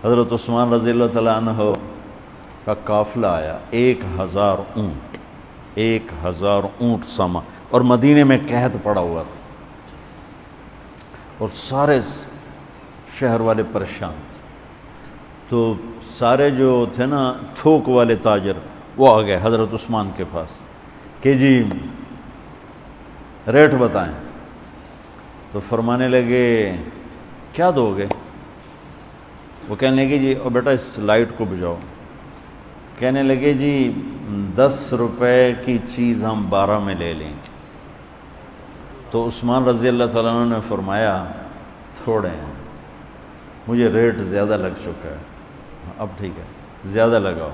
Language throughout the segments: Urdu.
حضرت عثمان رضی اللہ تعالیٰ عنہ کا قافلہ آیا، 1000 اونٹ، 1000 اونٹ سامان، اور مدینے میں قحط پڑا ہوا تھا اور سارے شہر والے پریشان تھے۔ تو سارے جو تھے نا تھوک والے تاجر، وہ آ گئے حضرت عثمان کے پاس کہ جی ریٹ بتائیں۔ تو فرمانے لگے کیا دو گے؟ وہ کہنے لگے جی اور بیٹا اس لائٹ کو بجھاؤ۔ کہنے لگے جی 10 روپے کی چیز ہم 12 میں لے لیں گے۔ تو عثمان رضی اللہ تعالیٰ عنہ نے فرمایا تھوڑے ہیں، مجھے ریٹ زیادہ لگ چکا ہے، اب ٹھیک ہے زیادہ لگاؤ۔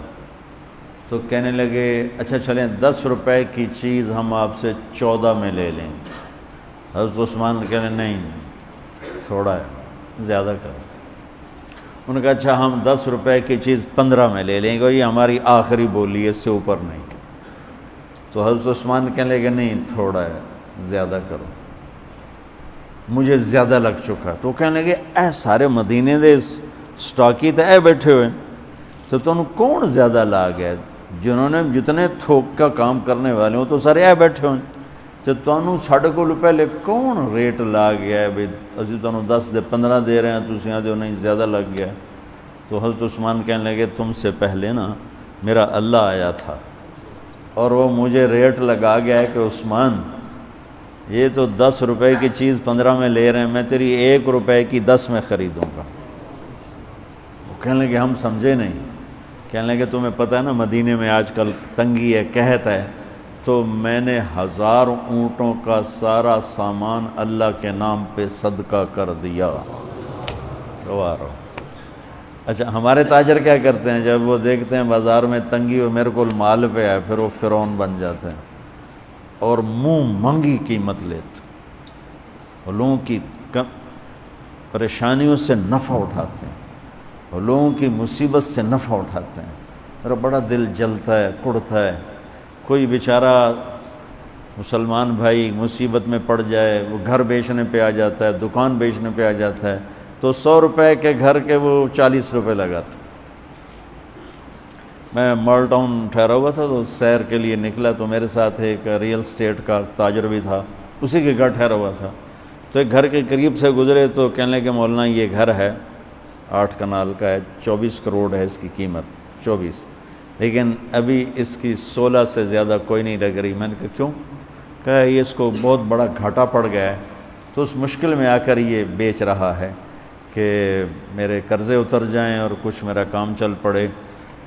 تو کہنے لگے اچھا چلیں 10 روپے کی چیز ہم آپ سے 14 میں لے لیں گے۔ حضرت عثمان کہنے نہیں تھوڑا ہے زیادہ کرو۔ انہوں نے کہا اچھا ہم 10 روپے کی چیز 15 میں لے لیں گے، یہ ہماری آخری بولی ہے، اس سے اوپر نہیں۔ تو حضرت عثمان کہنے لگے نہیں تھوڑا ہے زیادہ کرو، مجھے زیادہ لگ چکا۔ تو کہنے لگے اے سارے مدینے دے سٹاکی تے اے بیٹھے ہوئے، تو تم کون زیادہ لا گیا؟ جنہوں نے جتنے تھوک کا کام کرنے والے ہوں تو سارے اے بیٹھے ہوئے، تو تمہوں ساڑھے کو پہلے کون ریٹ لا گیا ہے؟ بھئی اسی تمہوں 10 دے 15 دے رہے ہیں، تسی آدھے ہو نہیں زیادہ لگ گیا۔ تو حضرت عثمان کہنے لگے تم سے پہلے نا میرا اللہ آیا تھا اور وہ مجھے ریٹ لگا گیا ہے کہ عثمان یہ تو 10 روپے کی چیز 15 میں لے رہے ہیں، میں تیری 1 روپے کی 10 میں خریدوں گا۔ وہ کہنے لگے ہم سمجھے نہیں۔ کہنے لگے تمہیں پتہ ہے نا مدینے میں آج کل تنگی ہے، قحط ہے، تو میں نے 1000 اونٹوں کا سارا سامان اللہ کے نام پہ صدقہ کر دیا۔ گوارو۔ اچھا ہمارے تاجر کیا کرتے ہیں؟ جب وہ دیکھتے ہیں بازار میں تنگی اور میرے کو مال پہ ہے، پھر وہ فرعون بن جاتے ہیں اور منہ مانگی قیمت لیتے اور لوگوں کی پریشانیوں سے نفع اٹھاتے ہیں اور لوگوں کی مصیبت سے نفع اٹھاتے ہیں۔ میرا بڑا دل جلتا ہے، کڑتا ہے۔ کوئی بیچارہ مسلمان بھائی مصیبت میں پڑ جائے، وہ گھر بیچنے پہ آ جاتا ہے، دکان بیچنے پہ آ جاتا ہے، تو 100 روپے کے گھر کے وہ 40 روپے لگاتا۔ میں مال ٹاؤن ٹھہرا ہوا تھا تو سیر کے لیے نکلا، تو میرے ساتھ ایک ریئل اسٹیٹ کا تاجر بھی تھا، اسی کے گھر ٹھہرا ہوا تھا۔ تو ایک گھر کے قریب سے گزرے تو کہنے لگے مولانا یہ گھر ہے 8 کنال کا ہے، 24 کروڑ ہے اس کی قیمت، 24، لیکن ابھی اس کی 16 سے زیادہ کوئی نہیں لگ رہی۔ میں نے کہا کیوں؟ کہا یہ اس کو بہت بڑا گھاٹا پڑ گیا ہے، تو اس مشکل میں آ کر یہ بیچ رہا ہے کہ میرے قرضے اتر جائیں اور کچھ میرا کام چل پڑے۔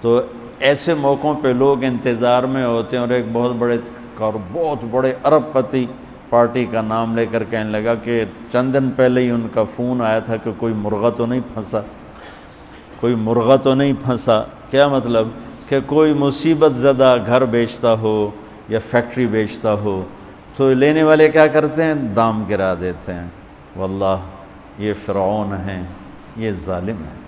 تو ایسے موقعوں پہ لوگ انتظار میں ہوتے ہیں، اور ایک بہت بڑے ارب پتی پارٹی کا نام لے کر کہنے لگا کہ چند دن پہلے ہی ان کا فون آیا تھا کہ کوئی مرغہ تو نہیں پھنسا، کوئی مرغہ تو نہیں پھنسا۔ کیا مطلب؟ کہ کوئی مصیبت زدہ گھر بیچتا ہو یا فیکٹری بیچتا ہو تو لینے والے کیا کرتے ہیں؟ دام گرا دیتے ہیں۔ واللہ یہ فرعون ہیں، یہ ظالم ہیں۔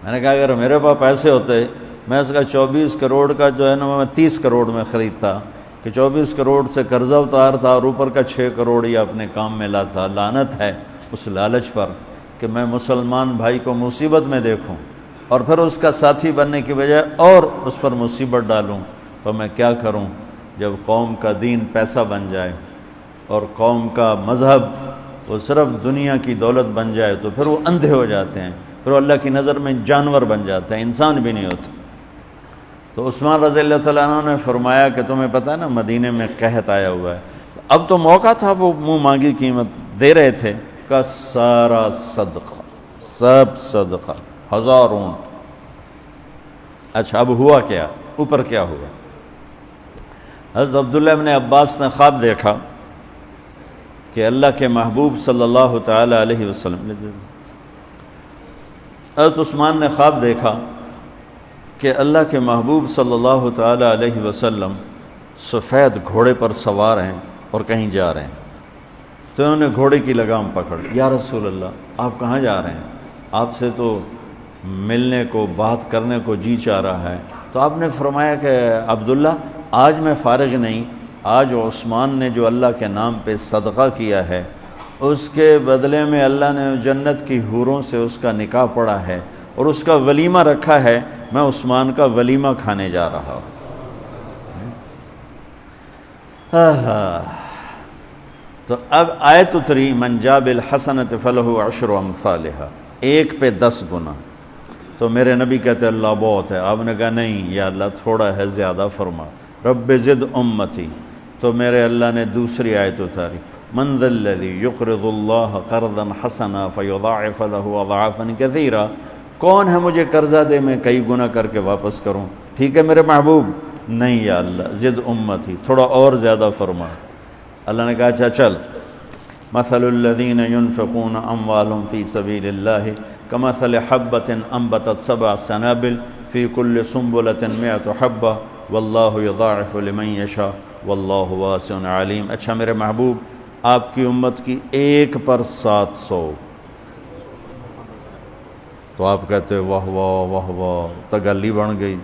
میں نے کہا اگر میرے پاس پیسے ہوتے میں اس کا 24 کروڑ کا جو ہے نا میں 30 کروڑ میں خریدتا، کہ 24 کروڑ سے قرضہ اتارتا اور اوپر کا 6 کروڑ ہی اپنے کام میں لاتا۔ لعنت ہے اس لالچ پر کہ میں مسلمان بھائی کو مصیبت میں دیکھوں اور پھر اس کا ساتھی بننے کی بجائے اور اس پر مصیبت ڈالوں۔ تو میں کیا کروں؟ جب قوم کا دین پیسہ بن جائے اور قوم کا مذہب وہ صرف دنیا کی دولت بن جائے تو پھر وہ اندھے ہو جاتے ہیں، پھر وہ اللہ کی نظر میں جانور بن جاتے ہیں، انسان بھی نہیں ہوتے۔ تو عثمان رضی اللہ تعالیٰ عنہ نے فرمایا کہ تمہیں پتہ ہے نا مدینے میں قحط آیا ہوا ہے، اب تو موقع تھا، وہ منہ مانگی قیمت دے رہے تھے، کا سارا صدقہ، سب صدقہ، 1000 اونٹ۔ اچھا اب ہوا کیا؟ اوپر کیا ہوا؟ حضرت عبداللہ ابن عباس نے خواب دیکھا کہ اللہ کے محبوب صلی اللہ تعالی علیہ وسلم، حضرت عثمان نے خواب دیکھا کہ اللہ کے محبوب صلی اللہ تعالی علیہ وسلم سفید گھوڑے پر سوار ہیں اور کہیں جا رہے ہیں۔ تو انہوں نے گھوڑے کی لگام پکڑ، یا رسول اللہ آپ کہاں جا رہے ہیں؟ آپ سے تو ملنے کو، بات کرنے کو جی چاہ رہا ہے۔ تو آپ نے فرمایا کہ عبداللہ آج میں فارغ نہیں، آج عثمان نے جو اللہ کے نام پہ صدقہ کیا ہے اس کے بدلے میں اللہ نے جنت کی حوروں سے اس کا نکاح پڑھا ہے اور اس کا ولیمہ رکھا ہے، میں عثمان کا ولیمہ کھانے جا رہا ہوں۔ تو اب آیت اتری من جاء بالحسنۃ فلہ عشر امثالھا، 1 پہ 10 گنا۔ تو میرے نبی کہتے اللہ بہت ہے، آپ نے کہا نہیں یا اللہ تھوڑا ہے، زیادہ فرما، رب زد امتی۔ تو میرے اللہ نے دوسری آیت اتاری من ذا الذی یقرض اللہ قرضا حسنا فیضاعف له اضعافا کثیرا، کون ہے مجھے قرضہ دے میں کئی گنا کر کے واپس کروں؟ ٹھیک ہے میرے محبوب، نہیں یا اللہ زد امتی، تھوڑا اور زیادہ فرما۔ اللہ نے کہا اچھا چل، مثل الذین ينفقون اموالهم فی سبیل اللہ کمثل حبۃ انبتت 7 سنابل فی کل سنبلۃ 100 حبۃ واللہ یضاعف لمن یشاء واللہ واسع علیم۔ اچھا میرے محبوب، آپ کی امت کی 1 پر 700، تو آپ کہتے واہ واہ واہ واہ، تگلی بن گئی،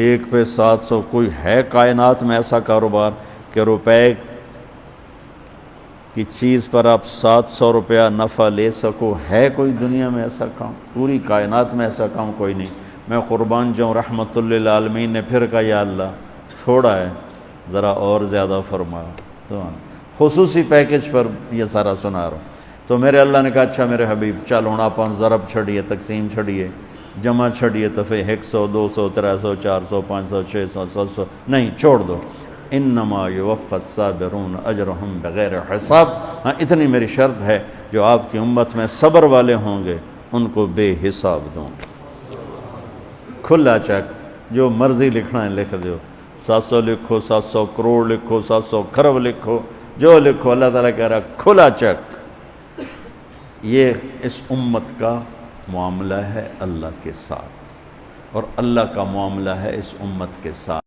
1 پہ 700۔ کوئی ہے کائنات میں ایسا کاروبار کہ روپے کی چیز پر آپ 700 روپیہ نفع لے سکو؟ ہے کوئی دنیا میں ایسا کام؟ پوری کائنات میں ایسا کام کوئی نہیں۔ میں قربان جاؤں، رحمت للعالمین نے پھر کہا یا اللہ تھوڑا ہے، ذرا اور زیادہ فرما۔ خصوصی پیکج پر یہ سارا سنا رہا ہوں۔ تو میرے اللہ نے کہا اچھا میرے حبیب چل ہوں آپ ضرب چھڑیے، تقسیم چھڑیے، جمع چھڑیے، دفعے 100 200 300 400 500 600 700، نہیں چھوڑ دو، انما یوفی الصابرون اجرہم بغیر حساب۔ ہاں اتنی میری شرط ہے، جو آپ کی امت میں صبر والے ہوں گے ان کو بے حساب دوں گے۔ کھلا چیک، جو مرضی لکھنا ہے لکھ دو، 700 لکھو، 700 کروڑ لکھو، 700 کھرب لکھو، جو لکھو، اللہ تعالیٰ کہہ رہا کھلا چیک۔ یہ اس امت کا معاملہ ہے اللہ کے ساتھ، اور اللہ کا معاملہ ہے اس امت کے ساتھ۔